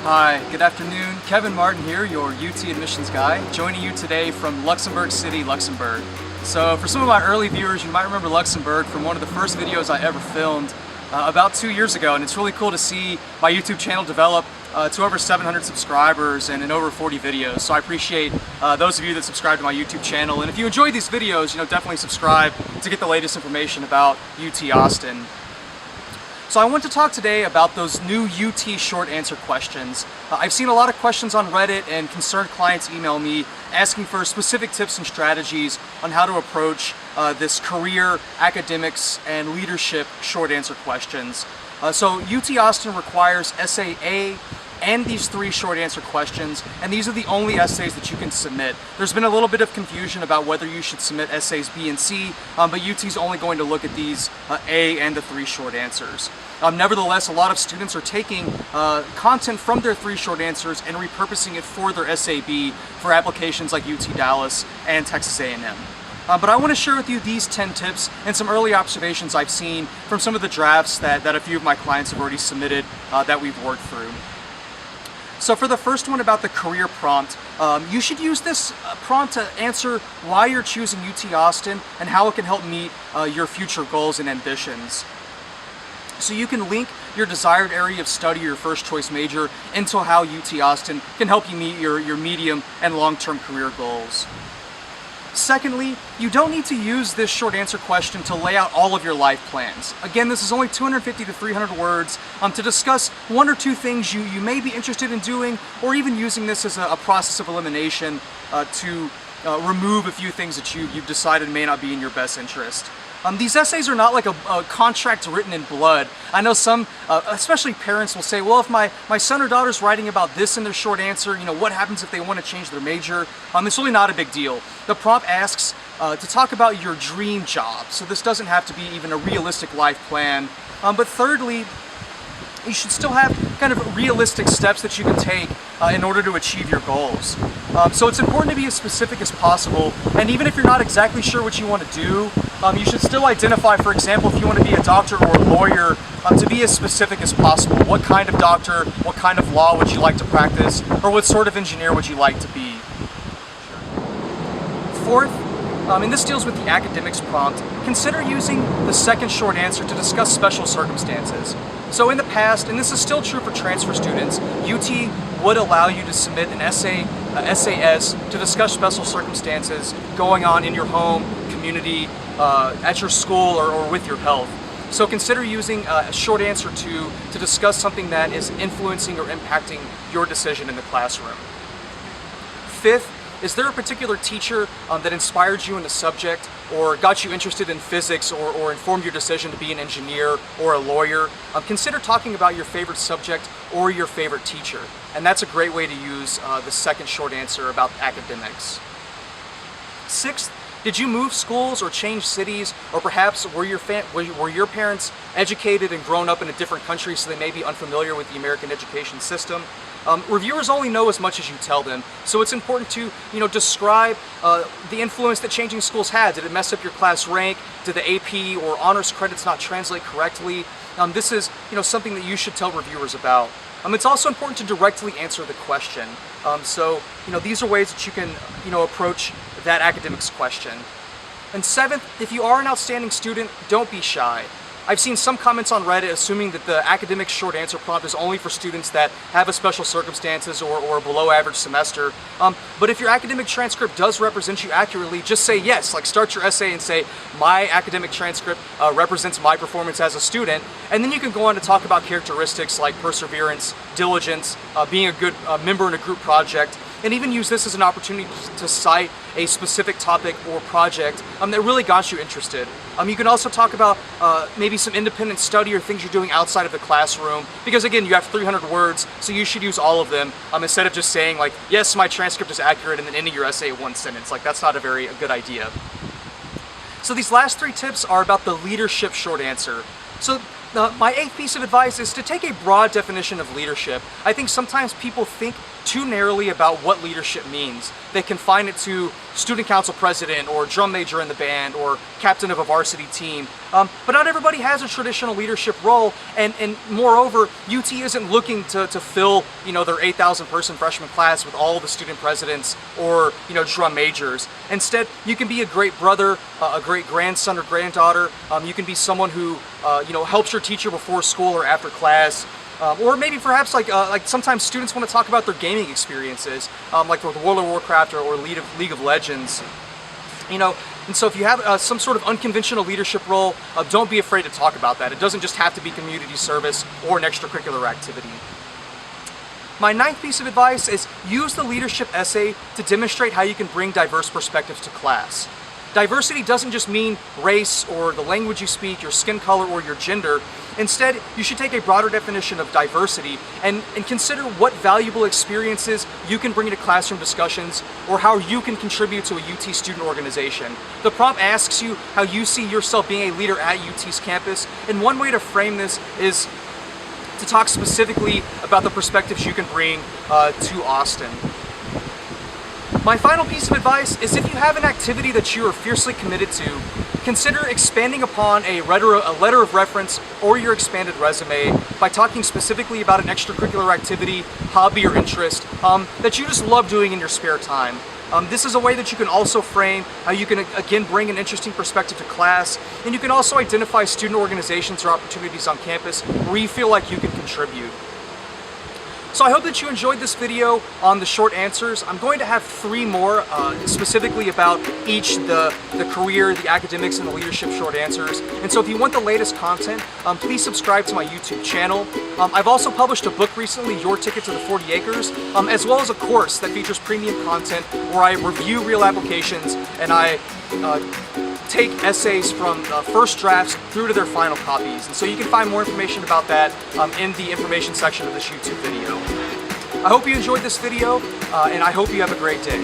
Hi, good afternoon. Kevin Martin here, your UT admissions guy, joining you today from Luxembourg City, Luxembourg. So for some of my early viewers, you might remember Luxembourg from one of the first videos I ever filmed about 2 years ago, and it's really cool to see my YouTube channel develop to over 700 subscribers and in over 40 videos. So I appreciate those of you that subscribe to my YouTube channel, and if you enjoy these videos, definitely subscribe to get the latest information about UT Austin. So I want to talk today about those new UT short answer questions. I've seen a lot of questions on Reddit, and concerned clients email me asking for specific tips and strategies on how to approach this career, academics, and leadership short answer questions. So UT Austin requires Essay A and these 3 short answer questions, and these are the only essays that you can submit. There's been a little bit of confusion about whether you should submit essays B and C, but UT's only going to look at these A and the 3 short answers. Nevertheless, a lot of students are taking content from their 3 short answers and repurposing it for their Essay B for applications like UT Dallas and Texas A&M. But I want to share with you these 10 tips and some early observations I've seen from some of the drafts that a few of my clients have already submitted that we've worked through. So for the first one about the career prompt, you should use this prompt to answer why you're choosing UT Austin and how it can help meet your future goals and ambitions. So you can link your desired area of study, your first choice major, into how UT Austin can help you meet your medium and long-term career goals. Secondly, you don't need to use this short answer question to lay out all of your life plans. Again, this is only 250 to 300 words to discuss 1 or 2 things you may be interested in doing, or even using this as a process of elimination to remove a few things that you've decided may not be in your best interest. These essays are not like a contract written in blood. I know some, especially parents, will say, well, if my son or daughter's writing about this in their short answer, what happens if they want to change their major? It's really not a big deal. The prompt asks to talk about your dream job, so this doesn't have to be even a realistic life plan. But thirdly, you should still have kind of realistic steps that you can take in order to achieve your goals. So it's important to be as specific as possible, and even if you're not exactly sure what you want to do, you should still identify, for example, if you want to be a doctor or a lawyer, to be as specific as possible. What kind of doctor, what kind of law would you like to practice, or what sort of engineer would you like to be? Fourth, and this deals with the academics prompt, consider using the second short answer to discuss special circumstances. So in the past, and this is still true for transfer students, UT would allow you to submit an SAS to discuss special circumstances going on in your home, community, at your school, or with your health. So consider using a short answer to discuss something that is influencing or impacting your decision in the classroom. Fifth, is there a particular teacher that inspired you in a subject, or got you interested in physics, or informed your decision to be an engineer or a lawyer? Consider talking about your favorite subject or your favorite teacher, and that's a great way to use the second short answer about academics. Sixth, did you move schools or change cities, or perhaps were your parents educated and grown up in a different country, so they may be unfamiliar with the American education system? Reviewers only know as much as you tell them, so it's important to describe the influence that changing schools had. Did it mess up your class rank? Did the AP or honors credits not translate correctly? This is something that you should tell reviewers about. It's also important to directly answer the question. So these are ways that you can approach that academics question. And seventh, if you are an outstanding student, don't be shy. I've seen some comments on Reddit assuming that the academic short answer prompt is only for students that have a special circumstances or a below average semester. But if your academic transcript does represent you accurately, just say yes. Like, start your essay and say, my academic transcript represents my performance as a student. And then you can go on to talk about characteristics like perseverance, diligence, being a good member in a group project, and even use this as an opportunity to cite a specific topic or project that really got you interested. You can also talk about maybe some independent study or things you're doing outside of the classroom, because again, you have 300 words, so you should use all of them instead of just saying like, yes, my transcript is accurate, and then ending your essay in 1 sentence. Like, that's not a very good idea. So these last 3 tips are about the leadership short answer. So my 8th piece of advice is to take a broad definition of leadership. I think sometimes people think too narrowly about what leadership means. They confine it to student council president, or drum major in the band, or captain of a varsity team. But not everybody has a traditional leadership role, and moreover, UT isn't looking to fill, their 8,000 person freshman class with all the student presidents or, drum majors. Instead, you can be a great brother, a great grandson or granddaughter. You can be someone who, helps your teacher before school or after class. Or maybe perhaps like sometimes students want to talk about their gaming experiences, like with World of Warcraft or League of Legends. And so if you have some sort of unconventional leadership role, don't be afraid to talk about that. It doesn't just have to be community service or an extracurricular activity. My ninth piece of advice is use the leadership essay to demonstrate how you can bring diverse perspectives to class. Diversity doesn't just mean race or the language you speak, your skin color, or your gender. Instead, you should take a broader definition of diversity and consider what valuable experiences you can bring into classroom discussions or how you can contribute to a UT student organization. The prompt asks you how you see yourself being a leader at UT's campus, and one way to frame this is to talk specifically about the perspectives you can bring to Austin. My final piece of advice is if you have an activity that you are fiercely committed to, consider expanding upon a letter of reference or your expanded resume by talking specifically about an extracurricular activity, hobby, or interest that you just love doing in your spare time. This is a way that you can also frame how you can again bring an interesting perspective to class, and you can also identify student organizations or opportunities on campus where you feel like you can contribute. So I hope that you enjoyed this video on the short answers. I'm going to have 3 more specifically about each, the career, the academics, and the leadership short answers. And so if you want the latest content, please subscribe to my YouTube channel. I've also published a book recently, Your Ticket to the 40 Acres, as well as a course that features premium content where I review real applications and I take essays from first drafts through to their final copies. And so you can find more information about that in the information section of this YouTube video. I hope you enjoyed this video, and I hope you have a great day.